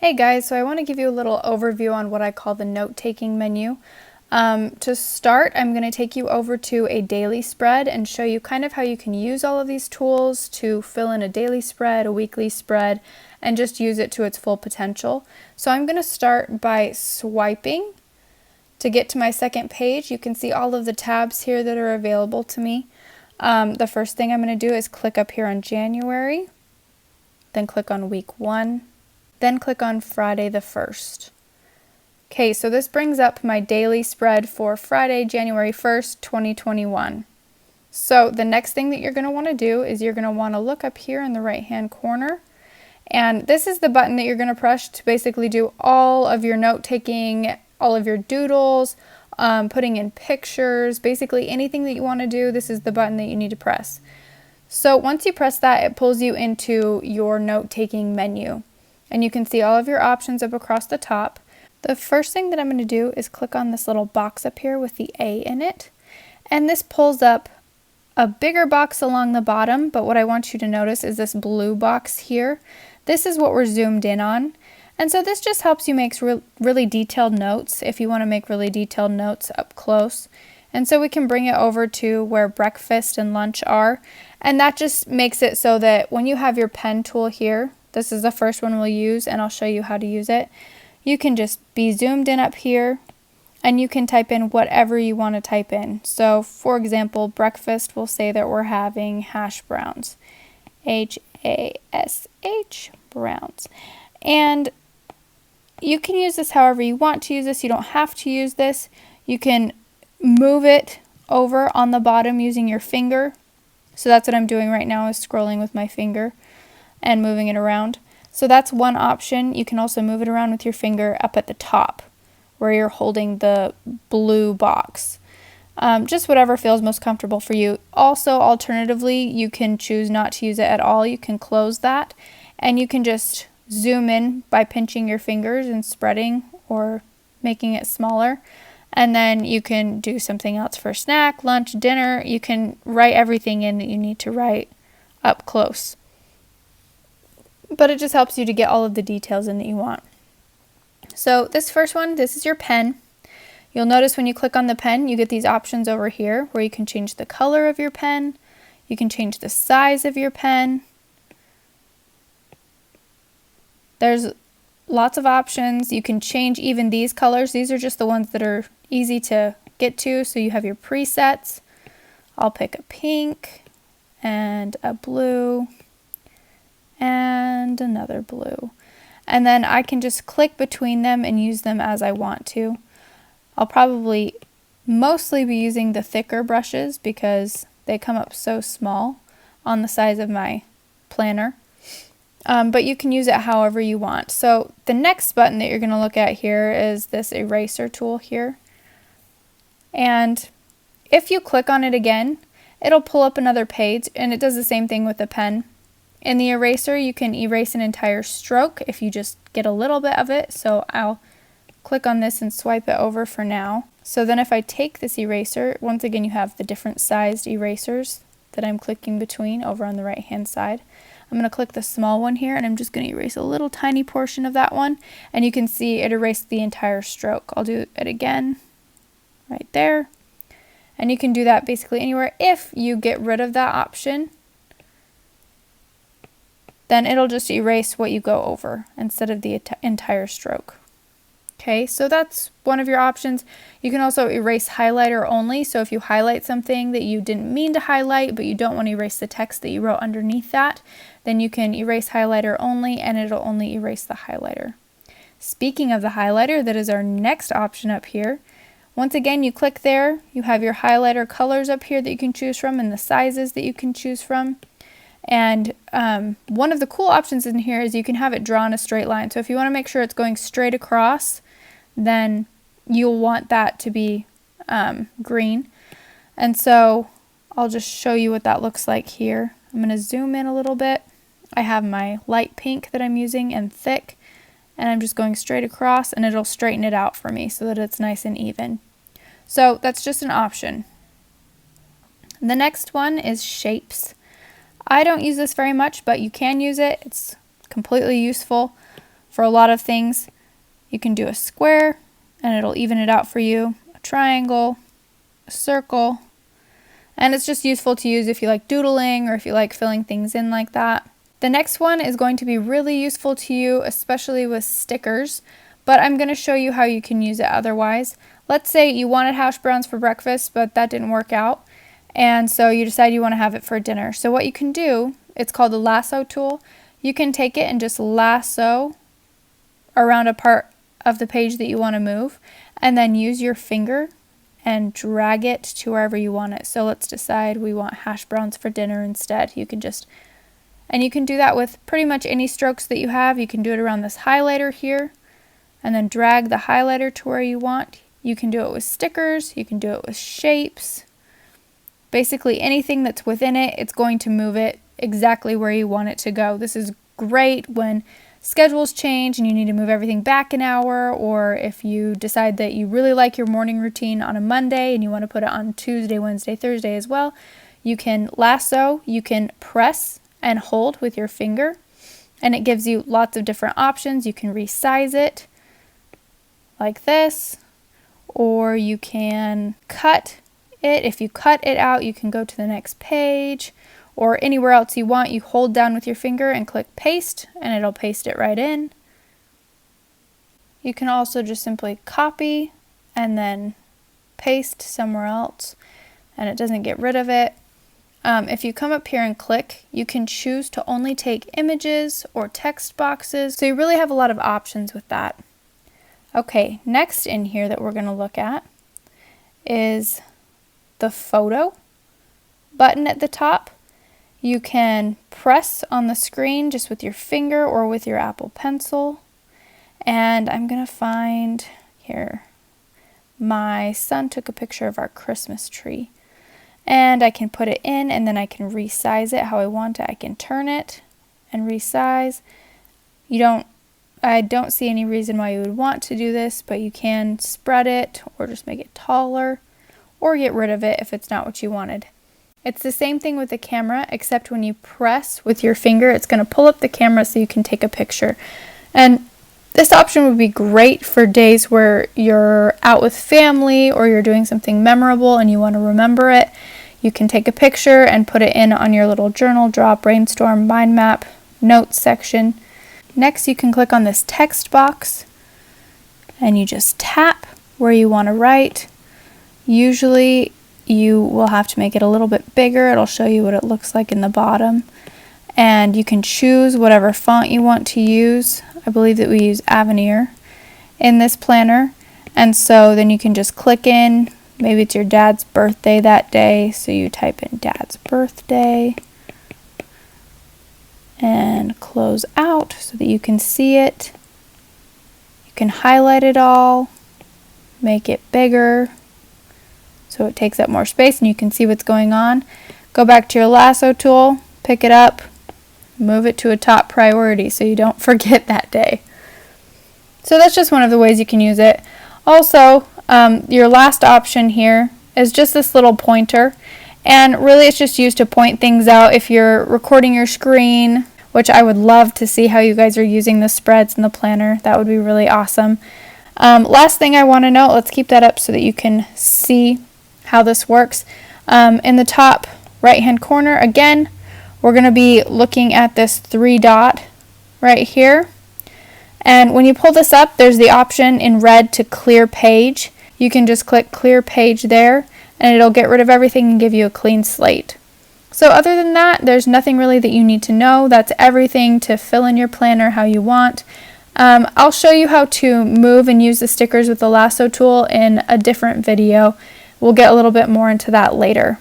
Hey guys, so I want to give you a little overview on what I call the note-taking menu. To start, I'm going to take you over to a daily spread and show you kind of how you can use all of these tools to fill in a daily spread, a weekly spread, and just use it to its full potential. So I'm going to start by swiping to get to my second page. You can see all of the tabs here that are available to me. The first thing I'm going to do is click up here on January, then click on week 1. Then click on Friday the 1st. Okay, so this brings up my daily spread for Friday, January 1st, 2021. So the next thing that you're going to want to do is you're going to want to look up here in the right-hand corner. And this is the button that you're going to press to basically do all of your note-taking, all of your doodles, putting in pictures, basically anything that you want to do, this is the button that you need to press. So once you press that, it pulls you into your note-taking menu. And you can see all of your options up across the top. The first thing that I'm going to do is click on this little box up here with the A in it. And this pulls up a bigger box along the bottom, but what I want you to notice is this blue box here. This is what we're zoomed in on. And so this just helps you make really detailed notes if you want to make really detailed notes up close. And so we can bring it over to where breakfast and lunch are. And that just makes it so that when you have your pen tool here, this is the first one we'll use, and I'll show you how to use it. You can just be zoomed in up here, and you can type in whatever you want to type in. So, for example, breakfast, we'll say that we're having hash browns. H-A-S-H, browns. And you can use this however you want to use this. You don't have to use this. You can move it over on the bottom using your finger. So that's what I'm doing right now, is scrolling with my finger and moving it around. So that's one option. You can also move it around with your finger up at the top where you're holding the blue box. Just whatever feels most comfortable for you. Also, alternatively, you can choose not to use it at all. You can close that and you can just zoom in by pinching your fingers and spreading or making it smaller. And then you can do something else for snack, lunch, dinner. You can write everything in that you need to write up close. But it just helps you to get all of the details in that you want. So this first one, this is your pen. You'll notice when you click on the pen, you get these options over here where you can change the color of your pen. You can change the size of your pen. There's lots of options. You can change even these colors. These are just the ones that are easy to get to. So you have your presets. I'll pick a pink and a blue and another blue. And then I can just click between them and use them as I want to. I'll probably mostly be using the thicker brushes because they come up so small on the size of my planner. But you can use it however you want. So the next button that you're going to look at here is this eraser tool here. And if you click on it again, it'll pull up another page, and it does the same thing with the pen. In the eraser, you can erase an entire stroke if you just get a little bit of it. So I'll click on this and swipe it over for now. So then if I take this eraser, once again you have the different sized erasers that I'm clicking between over on the right hand side. I'm going to click the small one here, and I'm just going to erase a little tiny portion of that one. And you can see it erased the entire stroke. I'll do it again right there. And you can do that basically anywhere. If you get rid of that option, then it'll just erase what you go over instead of the entire stroke. Okay, so that's one of your options. You can also erase highlighter only. So if you highlight something that you didn't mean to highlight, but you don't want to erase the text that you wrote underneath that, then you can erase highlighter only, and it'll only erase the highlighter. Speaking of the highlighter, that is our next option up here. Once again, you click there, you have your highlighter colors up here that you can choose from and the sizes that you can choose from. And one of the cool options in here is you can have it draw in a straight line. So if you want to make sure it's going straight across, then you'll want that to be green. And so I'll just show you what that looks like here. I'm going to zoom in a little bit. I have my light pink that I'm using and thick, and I'm just going straight across, and it'll straighten it out for me so that it's nice and even. So that's just an option. The next one is shapes. I don't use this very much, but you can use it. It's completely useful. For a lot of things, you can do a square and it'll even it out for you, a triangle, a circle, and it's just useful to use if you like doodling or if you like filling things in like that. The next one is going to be really useful to you, especially with stickers, but I'm going to show you how you can use it otherwise. Let's say you wanted hash browns for breakfast, but that didn't work out, and so you decide you want to have it for dinner. So what you can do, it's called the Lasso tool. You can take it and just lasso around a part of the page that you want to move, and then use your finger and drag it to wherever you want it. So let's decide we want hash browns for dinner instead. You can do that with pretty much any strokes that you have. You can do it around this highlighter here, and then drag the highlighter to where you want. You can do it with stickers, you can do it with shapes. Basically anything that's within it, it's going to move it exactly where you want it to go. This is great when schedules change and you need to move everything back an hour, or if you decide that you really like your morning routine on a Monday and you want to put it on Tuesday, Wednesday, Thursday as well. You can lasso, you can press and hold with your finger, and it gives you lots of different options. You can resize it like this, or you can cut it. If you cut it out, you can go to the next page or anywhere else you want. You hold down with your finger and click paste, and it'll paste it right in. You can also just simply copy and then paste somewhere else, and it doesn't get rid of it. If you come up here and click, you can choose to only take images or text boxes, so you really have a lot of options with that. Okay, next in here that we're going to look at is the photo button at the top. You can press on the screen just with your finger or with your Apple Pencil. And I'm going to find here, my son took a picture of our Christmas tree. And I can put it in, and then I can resize it how I want it. I can turn it and resize. I don't see any reason why you would want to do this, but you can spread it or just make it taller or get rid of it if it's not what you wanted. It's the same thing with the camera, except when you press with your finger, it's going to pull up the camera so you can take a picture. And this option would be great for days where you're out with family or you're doing something memorable and you want to remember it. You can take a picture and put it in on your little journal, draw, brainstorm, mind map, notes section. Next, you can click on this text box and you just tap where you want to write. Usually you will have to make it a little bit bigger. It'll show you what it looks like in the bottom. And you can choose whatever font you want to use. I believe that we use Avenir in this planner. And so then you can just click in. Maybe it's your dad's birthday that day, so you type in dad's birthday and close out so that you can see it. You can highlight it all, make it bigger so it takes up more space and you can see what's going on. Go back to your lasso tool, pick it up, move it to a top priority so you don't forget that day. So that's just one of the ways you can use it. Also, your last option here is just this little pointer, and really it's just used to point things out if you're recording your screen, which I would love to see how you guys are using the spreads in the planner. That would be really awesome. Last thing I want to note, let's keep that up so that you can see how this works. In the top right hand corner, again, we're going to be looking at this 3 dot right here. And when you pull this up, there's the option in red to clear page. You can just click clear page there and it'll get rid of everything and give you a clean slate. So other than that, there's nothing really that you need to know. That's everything to fill in your planner how you want. I'll show you how to move and use the stickers with the lasso tool in a different video. We'll get a little bit more into that later.